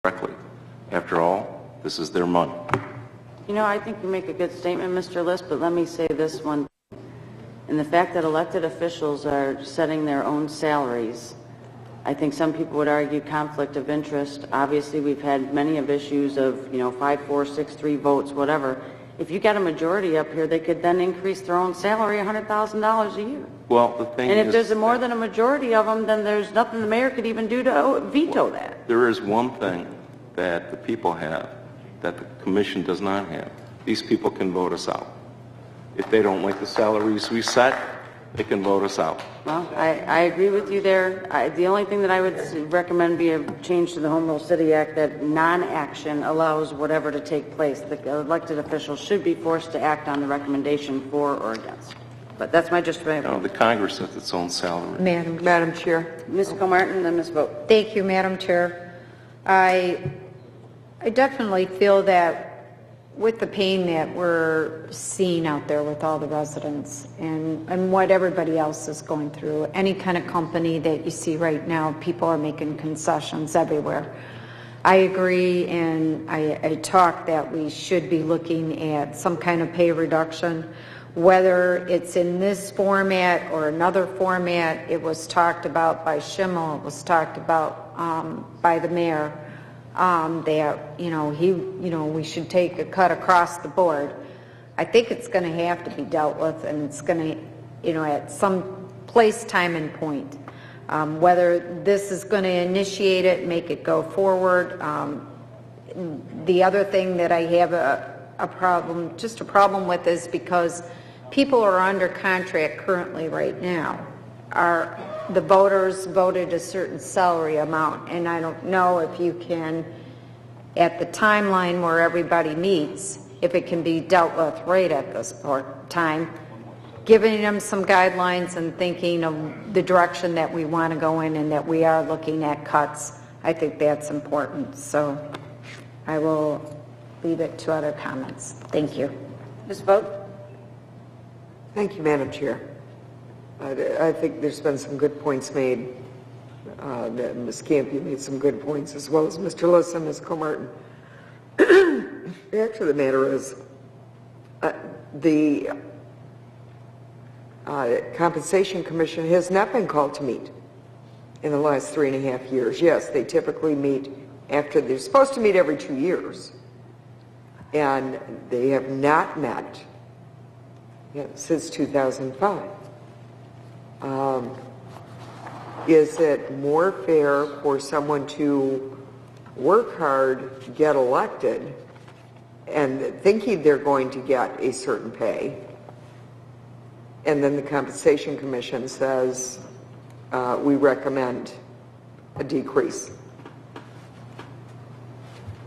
correctly. After all, this is their money. You know, I think you make a good statement, Mr. List, but let me say this one. And the fact that elected officials are setting their own salaries, I think some people would argue conflict of interest. Obviously, we've had many of issues of, 5-4, 6-3 votes, whatever. If you got a majority up here, they could then increase their own salary $100,000 a year. Well, the thing is... And if there's more than a majority of them, then there's nothing the mayor could even do to veto that. There is one thing that the people have that the commission does not have. These people can vote us out. If they don't like the salaries we set, they can vote us out. Well, I agree with you there. The only thing that I would recommend be a change to the Home Rule City Act that non-action allows whatever to take place. The elected officials should be forced to act on the recommendation for or against. But that's my No, the Congress sets its own salary. Madam Chair. Ms. Comartin, then Ms. Vogt. Thank you, Madam Chair. I definitely feel that with the pain that we're seeing out there with all the residents and what everybody else is going through, any kind of company that you see right now, people are making concessions everywhere. I agree, and I talk that we should be looking at some kind of pay reduction, whether it's in this format or another format. It was talked about by Schimmel, it was talked about by the mayor. That we should take a cut across the board. I think it's going to have to be dealt with, and it's going to, at some place, time, and point. Whether this is going to initiate it, make it go forward. The other thing that I have a problem with is because people are under contract currently right now. The voters voted a certain salary amount, and I don't know if you can, at the timeline where everybody meets, if it can be dealt with right at this time, giving them some guidelines and thinking of the direction that we want to go in and that we are looking at cuts. I think that's important. So I will leave it to other comments. Thank you. Ms. Vogt? Thank you, Madam Chair. I think there's been some good points made. Ms. Campy made some good points, as well as Mr. Lewis and Ms. Comartin. The fact of the matter is, the Compensation Commission has not been called to meet in the last 3.5 years. Yes, they typically meet after, they're supposed to meet every 2 years. And they have not met since 2005. Is it more fair for someone to work hard, get elected, and thinking they're going to get a certain pay, and then the Compensation Commission says, we recommend a decrease?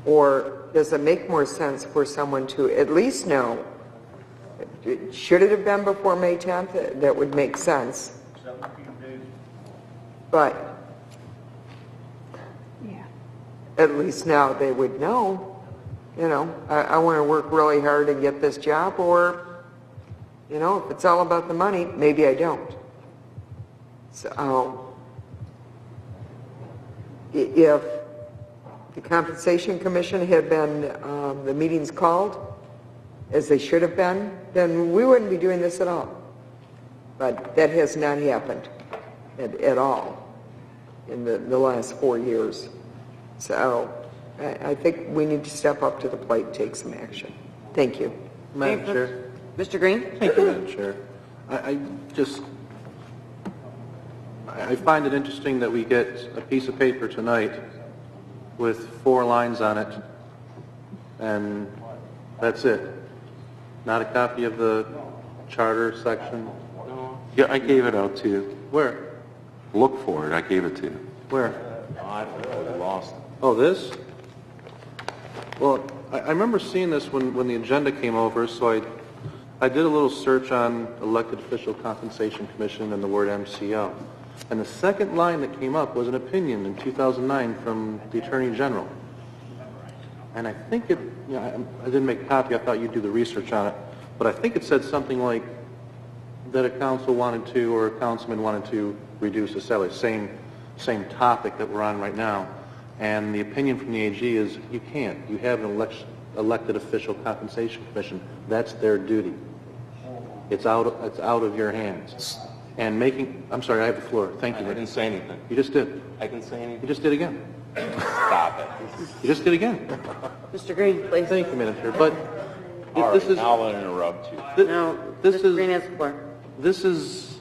Or does it make more sense for someone to at least know, should it have been before May 10th? That would make sense. But yeah, at least now they would know, I want to work really hard and get this job, or, if it's all about the money, maybe I don't. So if the Compensation Commission had been, the meetings called as they should have been, then we wouldn't be doing this at all. But that has not happened at all in the last 4 years. So I think we need to step up to the plate and take some action. Thank you. Madam Chair. Mr. Green? Thank you, Madam Chair. I find it interesting that we get a piece of paper tonight with 4 lines on it, and that's it. Not a copy of the charter section. Yeah, I gave it out to you. Where? Look for it. I gave it to you. Where? I lost it. Oh, this? Well, I remember seeing this when the agenda came over, so I did a little search on Elected Official Compensation Commission and the word MCO. And the second line that came up was an opinion in 2009 from the Attorney General. And I think I didn't make a copy. I thought you'd do the research on it. But I think it said something like that a council wanted to, or a councilman wanted to reduce the salary. Same topic that we're on right now. And the opinion from the AG is you can't. You have an elected official compensation commission. That's their duty. It's out of your hands. And I'm sorry, I have the floor. Thank you. I didn't say anything. You just did. I can say You anything. just did again. Stop it. You just did again. Mr. Green, please. Thank you, Madam Chair. But All this right, is now I'll interrupt you. No, this Mr. is Green has the floor. this is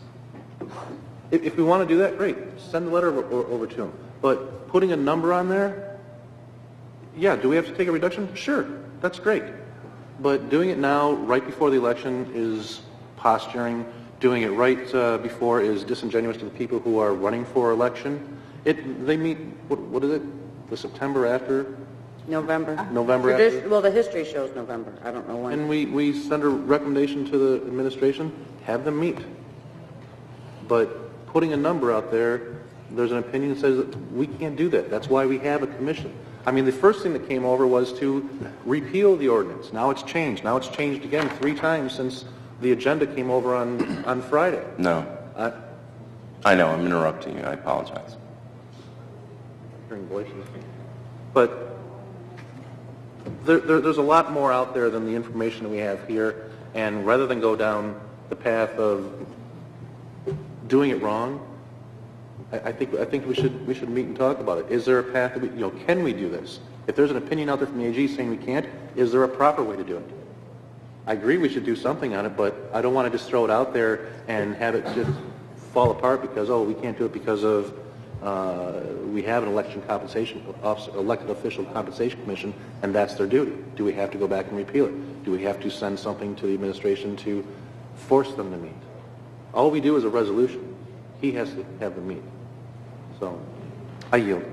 if we want to do that, great. Send the letter over to them. But putting a number on there, yeah. Do we have to take a reduction? Sure, that's great. But doing it now, right before the election, is posturing. Doing it right before is disingenuous to the people who are running for election. They meet, what is it, the September after? November. November after? Well, the history shows November. I don't know when. And we send a recommendation to the administration, have them meet. But putting a number out there, there's an opinion that says that we can't do that. That's why we have a commission. I mean, the first thing that came over was to repeal the ordinance. Now it's changed. Now it's changed again 3 times since the agenda came over on Friday. No. I know, I'm interrupting you. I apologize. Hearing voices. But there's a lot more out there than the information that we have here. And rather than go down the path of doing it wrong, I think we should meet and talk about it. Is there a path that can we do this? If there's an opinion out there from the AG saying we can't, is there a proper way to do it? I agree we should do something on it, but I don't want to just throw it out there and have it just fall apart because, we can't do it because of we have an elected official compensation commission, and that's their duty. Do we have to go back and repeal it? Do we have to send something to the administration to force them to meet? All we do is a resolution. He has to have them meet. So, I yield.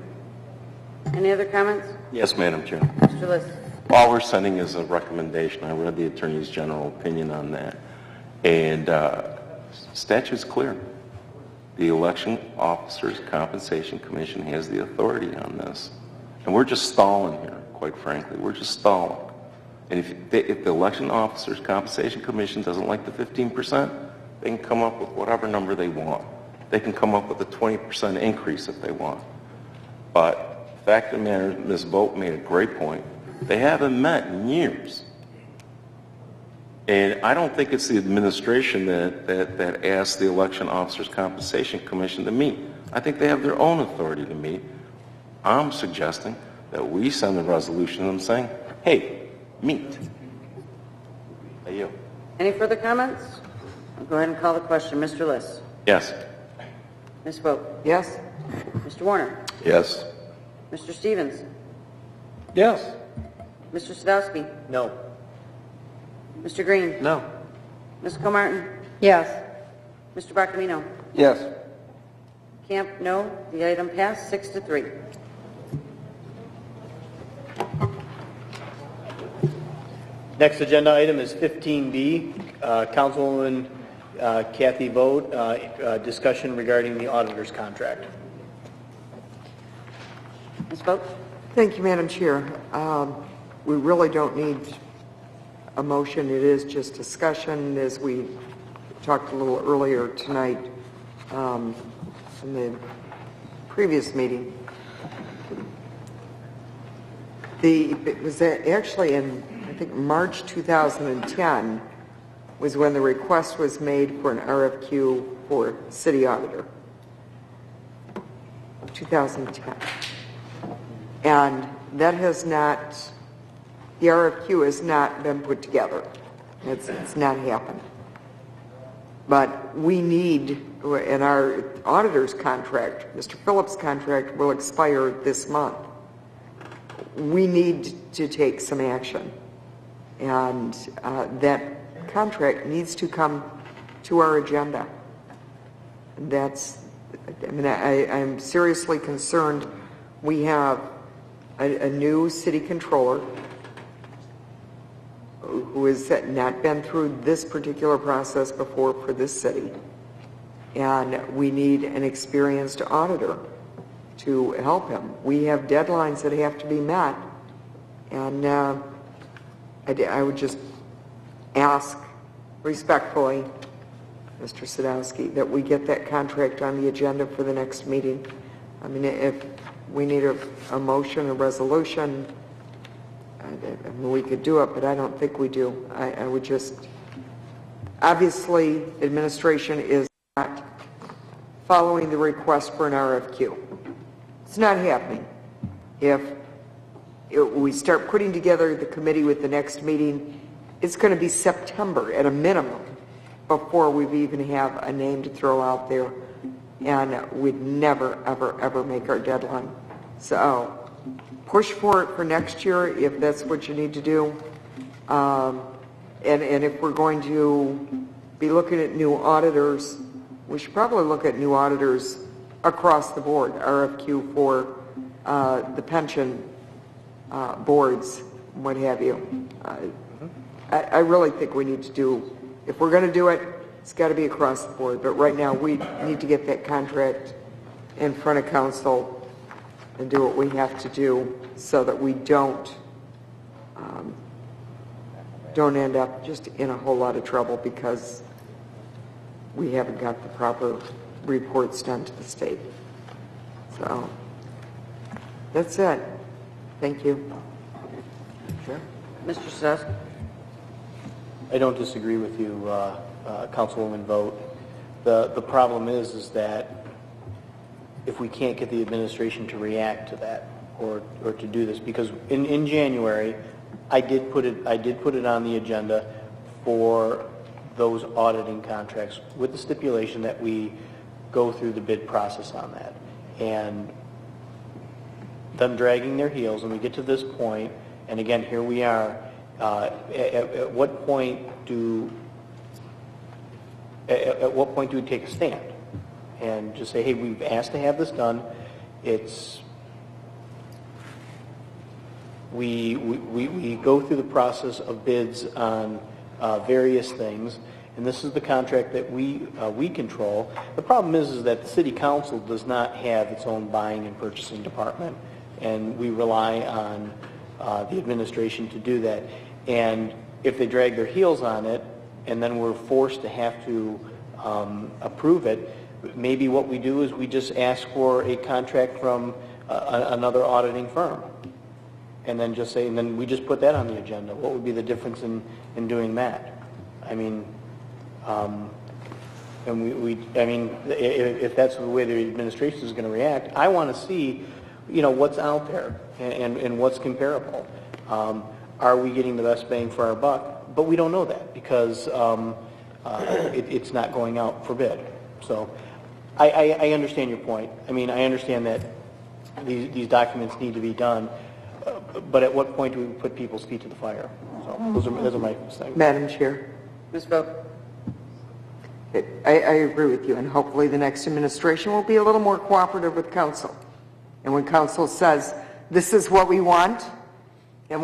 Any other comments? Yes, Madam Chair. Mr. List. All we're sending is a recommendation. I read the Attorney's General opinion on that. And statute's clear. The Election Officers Compensation Commission has the authority on this. And we're just stalling here, quite frankly. We're just stalling. And if the Election Officers Compensation Commission doesn't like the 15%, they can come up with whatever number they want. They can come up with a 20% increase if they want. But the fact of the matter is, Ms. Vogt made a great point. They haven't met in years. And I don't think it's the administration that asked the Election Officers Compensation Commission to meet. I think they have their own authority to meet. I'm suggesting that we send a resolution to them saying, hey, meet. Hey, you. Any further comments? I'll go ahead and call the question. Mr. List. Yes. Ms. Vogt. Yes? Mr. Warner. Yes. Mr. Stevens. Yes. Mr. Sadowski. No. Mr. Green. No. Ms. Comartin. Yes. Mr. Barcamino. Yes. Camp, no. The item passed 6-3. Next agenda item is 15B, Councilwoman Kathy Vogt, discussion regarding the auditor's contract. Ms. Vogt. Thank you, Madam Chair. We really don't need a motion. It is just discussion, as we talked a little earlier tonight in the previous meeting. It was actually in, I think, March 2010 was when the request was made for an RFQ for city auditor. 2010. And that has not, the RFQ has not been put together. It's not happened. But we need, in our auditor's contract, Mr. Phillips' contract will expire this month. We need to take some action. And that contract needs to come to our agenda. And that's, I mean, I'm seriously concerned. We have a new city controller who has not been through this particular process before for this city. And we need an experienced auditor to help him. We have deadlines that have to be met. And I would just ask respectfully, Mr. Sadowski, that we get that contract on the agenda for the next meeting. I mean, we need a motion, a resolution. I mean, we could do it, but I don't think we do. I would just, obviously, administration is not following the request for an RFQ. It's not happening. If we start putting together the committee with the next meeting, it's going to be September at a minimum before we even have a name to throw out there, and we'd never, ever, ever make our deadline. So push for it for next year if that's what you need to do. And if we're going to be looking at new auditors, we should probably look at new auditors across the board, RFQ for the pension boards, what have you. I really think we need to do, if we're going to do it, it's got to be across the board. But right now, we need to get that contract in front of council and do what we have to do so that we don't end up just in a whole lot of trouble because we haven't got the proper reports done to the state. So that's it. Thank you. Sure. Mr. Susk? I don't disagree with you, Councilwoman Vogt. The problem is that if we can't get the administration to react to that or to do this, because in January, I did put it on the agenda for those auditing contracts with the stipulation that we go through the bid process on that. And them dragging their heels, and we get to this point, and again, here we are. At what point do we take a stand and just say, hey, we've asked to have this done. We go through the process of bids on various things, and this is the contract that we control. The problem is that the city council does not have its own buying and purchasing department, and we rely on the administration to do that. And if they drag their heels on it, and then we're forced to have to approve it, maybe what we do is we just ask for a contract from another auditing firm, and then just say, and then we just put that on the agenda. What would be the difference in doing that? I mean, and I mean, if that's the way the administration is going to react, I want to see, what's out there and what's comparable. Are we getting the best bang for our buck? But we don't know that because it's not going out for bid. So I understand your point. I mean, I understand that these documents need to be done, but at what point do we put people's feet to the fire? So those are my things. Madam Chair. Ms. Vogt? I agree with you, and hopefully the next administration will be a little more cooperative with council. And when council says, this is what we want, and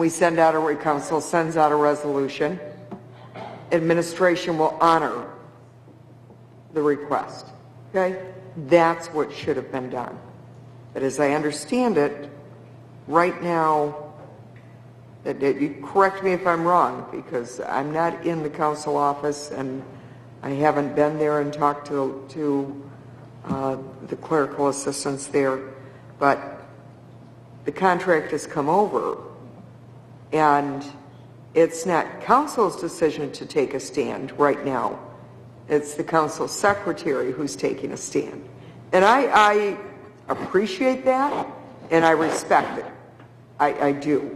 council sends out a resolution, administration will honor the request. Okay? That's what should have been done. But as I understand it, right now, you correct me if I'm wrong, because I'm not in the council office and I haven't been there and talked to the clerical assistants there, but the contract has come over, and it's not council's decision to take a stand right now. It's the council secretary who's taking a stand. And I appreciate that, and I respect it. I do.